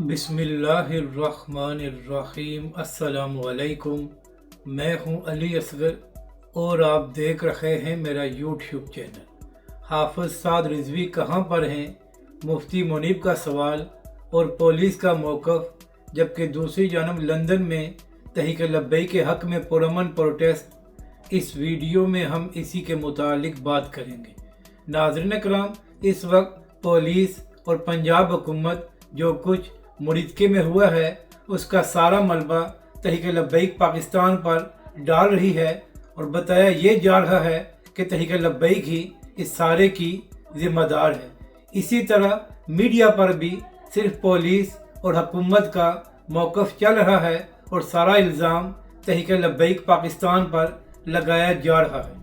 बिस्मिल्लाहिर्रहमानिर्रहीम। अस्सलाम वालेकुम। मैं हूं अली असगर और आप देख रहे हैं मेरा यूट्यूब चैनल। हाफिज साद रिजवी कहां पर हैं, मुफ्ती मुनीब का सवाल और पुलिस का मौक़िफ़, जबकि दूसरी जानब लंदन में तहरीक लब्बैक के हक़ में पुरअमन प्रोटेस्ट। इस वीडियो में हम इसी के मुतालिक बात करेंगे। नाज़रीन कराम, इस वक्त पुलिस और पंजाब हुकूमत जो कुछ मुरीदके में हुआ है उसका सारा मलबा तहरीक लब्बैक पाकिस्तान पर डाल रही है और बताया ये जा रहा है कि तहरीक लब्बैक ही इस सारे की ज़िम्मेदार है। इसी तरह मीडिया पर भी सिर्फ पुलिस और हुकूमत का मौक़िफ़ चल रहा है और सारा इल्ज़ाम तहरीक लब्बैक पाकिस्तान पर लगाया जा रहा है।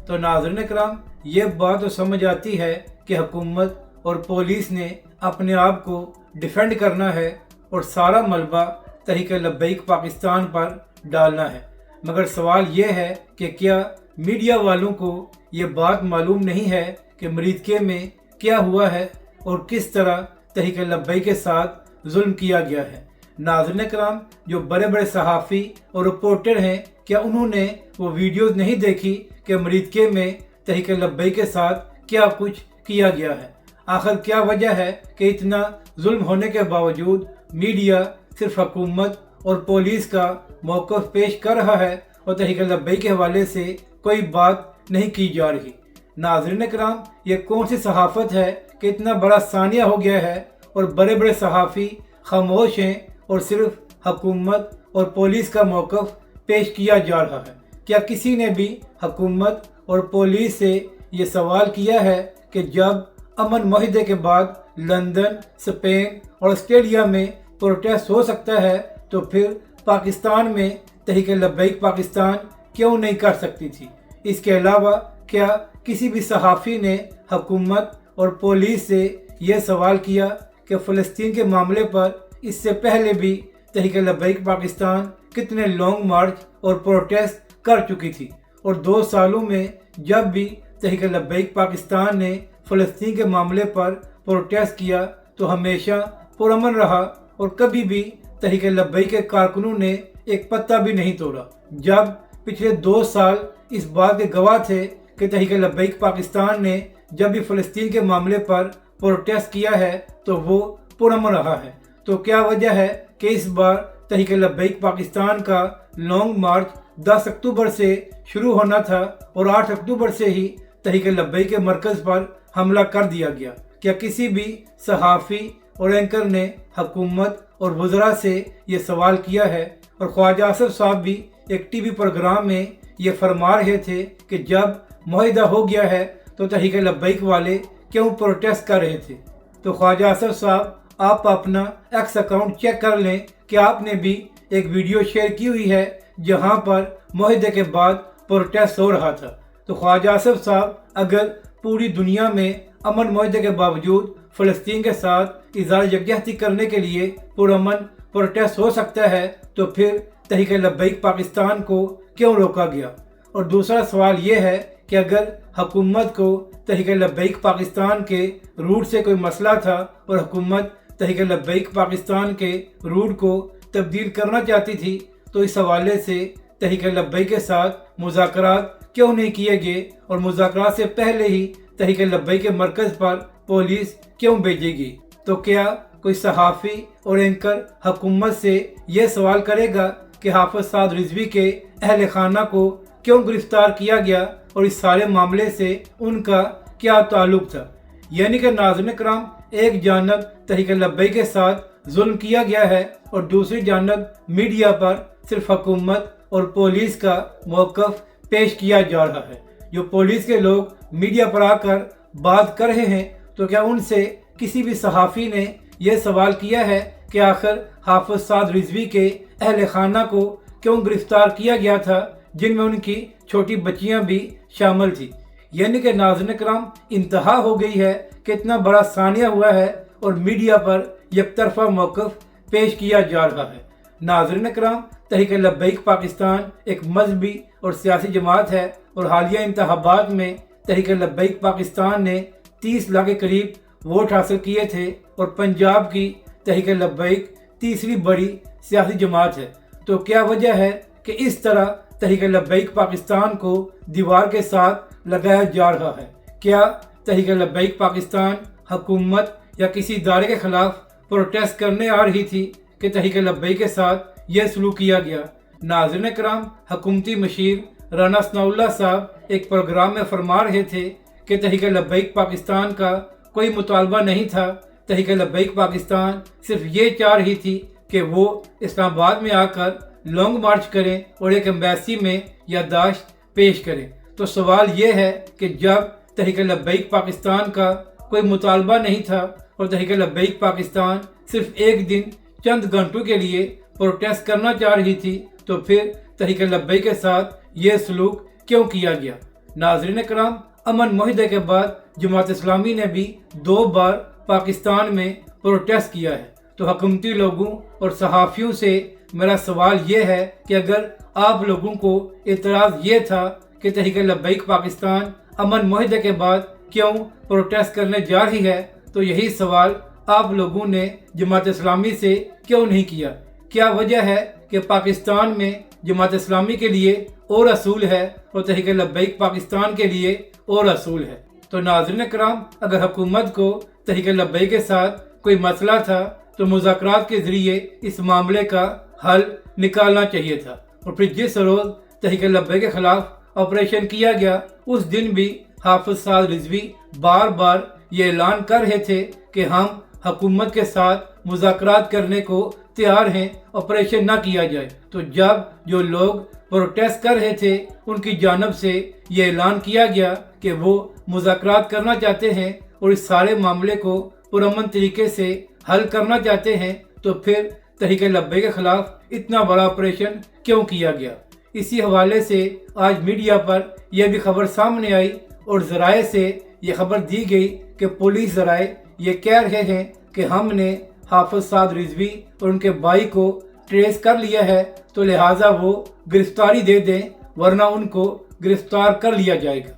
तो नाज़रीन कराम, ये बात तो समझ आती है कि हुकूमत और पुलिस ने अपने आप को डिफेंड करना है और सारा मलबा तहरीक लब्बैक पाकिस्तान पर डालना है, मगर सवाल ये है कि क्या मीडिया वालों को ये बात मालूम नहीं है कि मुरीदके में क्या हुआ है और किस तरह तहरीक लब्बैक के साथ जुल्म किया गया है। नाज़रीन कराम, जो बड़े बड़े सहाफ़ी और रिपोर्टर हैं, क्या उन्होंने वो वीडियोज़ नहीं देखी कि मुरीदके में तहरीक लब्बैक के साथ क्या कुछ किया गया है? आखिर क्या वजह है कि इतना जुल्म होने के बावजूद मीडिया सिर्फ हुकूमत और पुलिस का मौक़िफ़ पेश कर रहा है और तहरीक लब्बैक के हवाले से कोई बात नहीं की जा रही? नाज़रीन कराम, ये कौन सी सहाफ़त है कि इतना बड़ा सानिया हो गया है और बड़े बड़े सहाफ़ी खामोश हैं और सिर्फ हुकूमत और पुलिस का मौक़िफ़ पेश किया जा रहा है? क्या किसी ने भी हुकूमत और पुलिस से ये सवाल किया है कि जब अमन मुआहदे के बाद लंदन, स्पेन और ऑस्ट्रेलिया में प्रोटेस्ट हो सकता है तो फिर पाकिस्तान में तहरीक लब्बैक पाकिस्तान क्यों नहीं कर सकती थी? इसके अलावा क्या किसी भी सहाफ़ी ने हुकूमत और पुलिस से यह सवाल किया कि फ़लस्तीन के मामले पर इससे पहले भी तहरीक लब्बैक पाकिस्तान कितने लॉन्ग मार्च और प्रोटेस्ट कर चुकी थी और 2 सालों में जब भी तहरीक लब्बैक पाकिस्तान ने फ़लस्तीन के मामले पर प्रोटेस्ट किया तो हमेशा पुरअमन रहा और कभी भी तहरीक लब्बैक के कारकुनों ने एक पत्ता भी नहीं तोड़ा। जब पिछले 2 साल इस बात के गवाह थे कि तहरीक लब्बैक पाकिस्तान ने जब भी फ़लस्तीन के मामले पर प्रोटेस्ट किया है तो वो पुरअमन रहा है, तो क्या वजह है कि इस बार तहरीक लब्बैक पाकिस्तान का लॉन्ग मार्च 10 अक्टूबर से शुरू होना था और 8 अक्टूबर से ही तहरीक लब्बैक के मरकज़ पर हमला कर दिया गया? क्या किसी भी सहाफ़ी और एंकर ने हुकूमत और वज़रा से ये सवाल किया है? और ख्वाजा आसिफ साहब भी एक टीवी प्रोग्राम में ये फरमा रहे थे कि जब मुआहदा हो गया है तो तहरीक लब्बैक वाले क्यों प्रोटेस्ट कर रहे थे? तो ख्वाजा आसिफ साहब, आप अपना एक्स अकाउंट चेक कर लें कि आपने भी एक वीडियो शेयर की हुई है जहाँ पर मुआहदे के बाद प्रोटेस्ट हो रहा था। तो ख्वाजा आसिफ साहब, अगर पूरी दुनिया में अमन मुआहदे के बावजूद फ़लस्तीन के साथ इज़हार यकजहती करने के लिए पुरअमन प्रोटेस्ट हो सकता है तो फिर तहरीक लब्बैक पाकिस्तान को क्यों रोका गया? और दूसरा सवाल ये है कि अगर हुकूमत को तहरीक लब्बैक पाकिस्तान के रूट से कोई मसला था और हुकूमत तहरीक लब्बैक पाकिस्तान के रूट को तब्दील करना चाहती थी तो इस हवाले से तहरीक लब्बैक के साथ मुज़ाकरात क्यों नहीं किए गए और मुज़ाकरात से पहले ही तहरीक लब्बैक के मरकज़ पर पुलिस क्यों भेजेगी? तो क्या कोई सहाफ़ी और एंकर हुकूमत से ये सवाल करेगा कि हाफिज साद रिजवी के अहल खाना को क्यों गिरफ्तार किया गया और इस सारे मामले से उनका क्या ताल्लुक था? यानी कि नाज़रीन कराम, एक जानब तहरीक लब्बैक के साथ जुल्म किया गया है और दूसरी जानब मीडिया पर सिर्फ हुकूमत और पुलिस का मौक़िफ़ पेश किया जा रहा है। जो पुलिस के लोग मीडिया पर आकर बात कर रहे हैं तो क्या उनसे किसी भी सहाफ़ी ने यह सवाल किया है कि आखिर हाफिज साद रिजवी के अहल खाना को क्यों गिरफ्तार किया गया था, जिनमें उनकी छोटी बच्चियां भी शामिल थी? यानी कि नाज़रीन कराम, इंतहा हो गई है कि इतना बड़ा सानिया हुआ है और मीडिया पर एक तरफा मौक़िफ़ पेश किया जा रहा है। नाज़रीन कराम, तहरीक लब्बैक पाकिस्तान एक मजहबी और सियासी जमात है और हालिया इंतखाबात में तहरीक लब्बैक पाकिस्तान ने 30 लाख के करीब वोट हासिल किए थे और पंजाब की तहरीक लब्बैक तीसरी बड़ी सियासी जमात है। तो क्या वजह है कि इस तरह तहरीक लब्बैक पाकिस्तान को दीवार के साथ लगाया जा रहा है? क्या तहरीक लब्बैक पाकिस्तान हुकूमत या किसी इदारे के खिलाफ प्रोटेस्ट करने आ रही थी कि तहरीक लब्बैक के साथ यह सलूक किया गया? नाज़रीन कराम, हुकूमती मशीर राना सनाउल्लाह साहब एक प्रोग्राम में फरमा रहे थे कि तहरीक लब्बैक पाकिस्तान का कोई मुतालबा नहीं था। तहरीक लब्बैक पाकिस्तान सिर्फ ये चाह रही थी कि वो इस्लामाबाद में आकर लॉन्ग मार्च करें और एक एम्बेसी में याददाश्त पेश करें। तो सवाल ये है कि जब तहरीक लब्बैक पाकिस्तान का कोई मुतालबा नहीं था और तहरीक लब्बैक पाकिस्तान सिर्फ एक दिन चंद घंटों के लिए प्रोटेस्ट करना चाह रही थी, तो फिर तहरीक लब्बैक के साथ ये सलूक क्यों किया गया? नाज़रीन कराम, अमन मुआहदे के बाद जमात इस्लामी ने भी 2 बार पाकिस्तान में प्रोटेस्ट किया है। तो हुकूमती लोगों और सहाफ़ियों से मेरा सवाल ये है कि अगर आप लोगों को एतराज़ ये था कि तहरीक लब्बैक पाकिस्तान अमन मुआहदे के बाद क्यों प्रोटेस्ट करने जा रही है, तो यही सवाल आप लोगों ने जमात इस्लामी से क्यों नहीं किया? क्या वजह है कि पाकिस्तान में जमात इस्लामी के लिए और असूल है और तहरीक लब्बैक पाकिस्तान के लिए और असूल है? तो नाज़रीन कराम, अगर हुकूमत को तहरीक लब्बैक के साथ कोई मसला था तो मुज़ाकरात के ज़रिए इस मामले का हल निकालना चाहिए था। और फिर जिस रोज़ तहरीक लब्बैक के खिलाफ ऑपरेशन किया गया, उस दिन भी हाफिज साद रिजवी बार बार ये ऐलान कर रहे थे कि हम हुकूमत के साथ मुज़ाकरात करने को तैयार हैं, ऑपरेशन ना किया जाए। तो जब जो लोग प्रोटेस्ट कर रहे थे उनकी जानब से ये ऐलान किया गया कि वो मुज़ाकरात करना चाहते हैं और इस सारे मामले को पुरअमन तरीके से हल करना चाहते हैं, तो फिर तहरीक लब्बैक के खिलाफ इतना बड़ा ऑपरेशन क्यों किया गया? इसी हवाले से आज मीडिया पर यह भी खबर सामने आई और ज़राए से ये खबर दी गई कि पुलिस ज़राए ये कह रहे हैं कि हमने हाफिज साद रिजवी और उनके भाई को ट्रेस कर लिया है, तो लिहाजा वो गिरफ्तारी दे दें वरना उनको गिरफ्तार कर लिया जाएगा।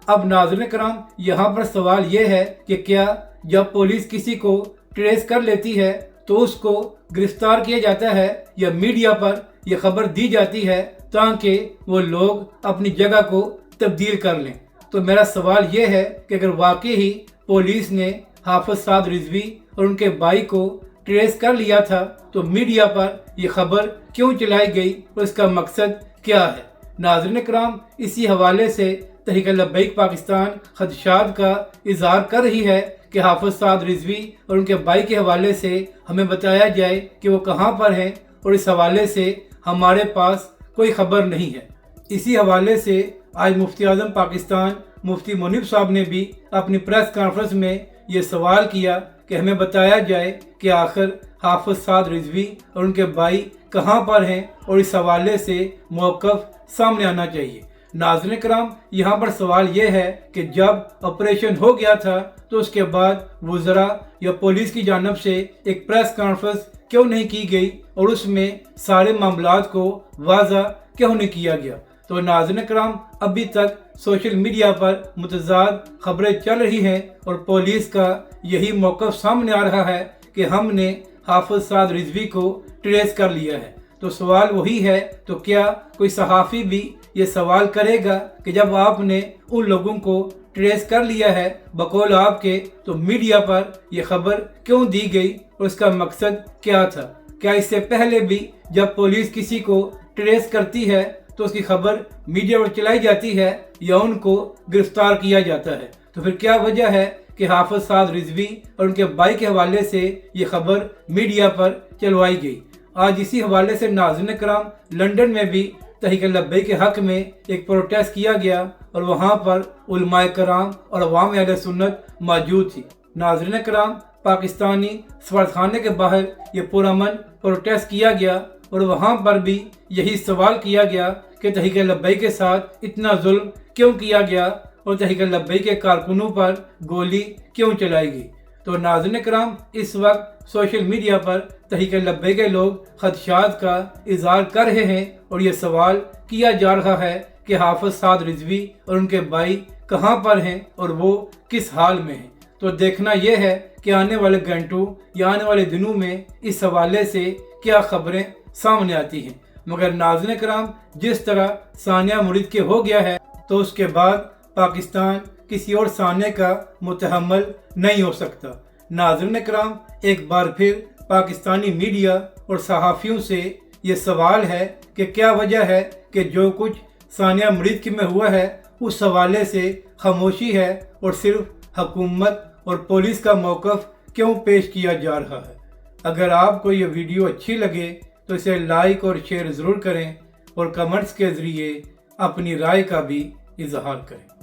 अब नाज़रीन कराम, यहाँ पर सवाल ये है कि क्या जब पुलिस किसी को ट्रेस कर लेती है तो उसको गिरफ्तार किया जाता है या मीडिया पर यह खबर दी जाती है ताकि वो लोग अपनी जगह को तब्दील कर लें? तो मेरा सवाल ये है कि अगर वाकई ही पुलिस ने हाफिज साद रिजवी और उनके भाई को ट्रेस कर लिया था तो मीडिया पर यह खबर क्यों चलाई गई और इसका मकसद क्या है? नाज़रीन कराम, इसी हवाले से तहरीक लब्बैक पाकिस्तान खदशात का इजहार कर रही है कि हाफिज साद रिजवी और उनके भाई के हवाले से हमें बताया जाए कि वो कहाँ पर हैं, और इस हवाले से हमारे पास कोई खबर नहीं है। इसी हवाले से आज मुफ्ती आज़म पाकिस्तान मुफ्ती मुनीब साहब ने भी अपनी प्रेस कॉन्फ्रेंस में ये सवाल किया कि हमें बताया जाए कि आखिर हाफिज साद रिजवी और उनके भाई कहाँ पर हैं, और इस हवाले से मौक़िफ़ सामने आना चाहिए। नाज़रीन कराम, यहाँ पर सवाल ये है कि जब ऑपरेशन हो गया था तो उसके बाद वज़रा या पुलिस की जानब से एक प्रेस कॉन्फ्रेंस क्यों नहीं की गई और उसमें सारे मामलात को वाज़ा क्यों नहीं किया गया? तो नाज़रीन कराम, अभी तक सोशल मीडिया पर मुतज़ाद खबरें चल रही हैं और पुलिस का यही मौक़िफ़ सामने आ रहा है कि हमने हाफिज साद रिजवी को ट्रेस कर लिया है। तो सवाल वही है, तो क्या कोई सहाफ़ी भी ये सवाल करेगा कि जब आपने उन लोगों को ट्रेस कर लिया है बकौल आपके, तो मीडिया पर यह खबर क्यों दी गई और उसका मकसद क्या था? क्या इससे पहले भी जब पुलिस किसी को ट्रेस करती है तो उसकी खबर मीडिया पर चलाई जाती है या उनको गिरफ्तार किया जाता है? तो फिर क्या वजह है कि हाफिज साद रिजवी और उनके भाई के हवाले से ये खबर मीडिया पर चलवाई गई? आज इसी हवाले से नाज़रीन कराम, लंदन में भी तहरीक लब्बैक के हक में एक प्रोटेस्ट किया गया और वहाँ पर उलमाए कराम और अवाम अहले सुन्नत मौजूद थी। नाज़रीन कराम, पाकिस्तानी सफारतखाने के बाहर ये पुरअमन प्रोटेस्ट किया गया और वहाँ पर भी यही सवाल किया गया कि तहरीक लब्बैक के साथ इतना जुल्म क्यों किया गया और तहरीक लब्बैक के कारकुनों पर गोली क्यों चलाई गई? तो नाज़रीन कराम, इस वक्त सोशल मीडिया पर तहरीक लब्बैक के लोग खदशात का इजहार कर रहे हैं और ये सवाल किया जा रहा है कि हाफिज साद रिजवी और उनके भाई कहाँ पर हैं और वो किस हाल में हैं। तो देखना यह है کہ آنے والے گھنٹوں یا آنے والے دنوں میں اس حوالے سے کیا خبریں سامنے آتی ہیں، مگر ناظرین کرام جس طرح ثانیہ مرید کے ہو گیا ہے تو اس کے بعد پاکستان کسی اور ثانیہ کا متحمل نہیں ہو سکتا۔ ناظرین کرام ایک بار پھر پاکستانی میڈیا اور صحافیوں سے یہ سوال ہے کہ کیا وجہ ہے کہ جو کچھ ثانیہ مرید میں ہوا ہے اس حوالے سے خاموشی ہے اور صرف حکومت اور پولیس کا موقف کیوں پیش کیا جا رہا ہے۔ اگر آپ کو یہ ویڈیو اچھی لگے تو اسے لائک اور شیئر ضرور کریں اور کمنٹس کے ذریعے اپنی رائے کا بھی اظہار کریں۔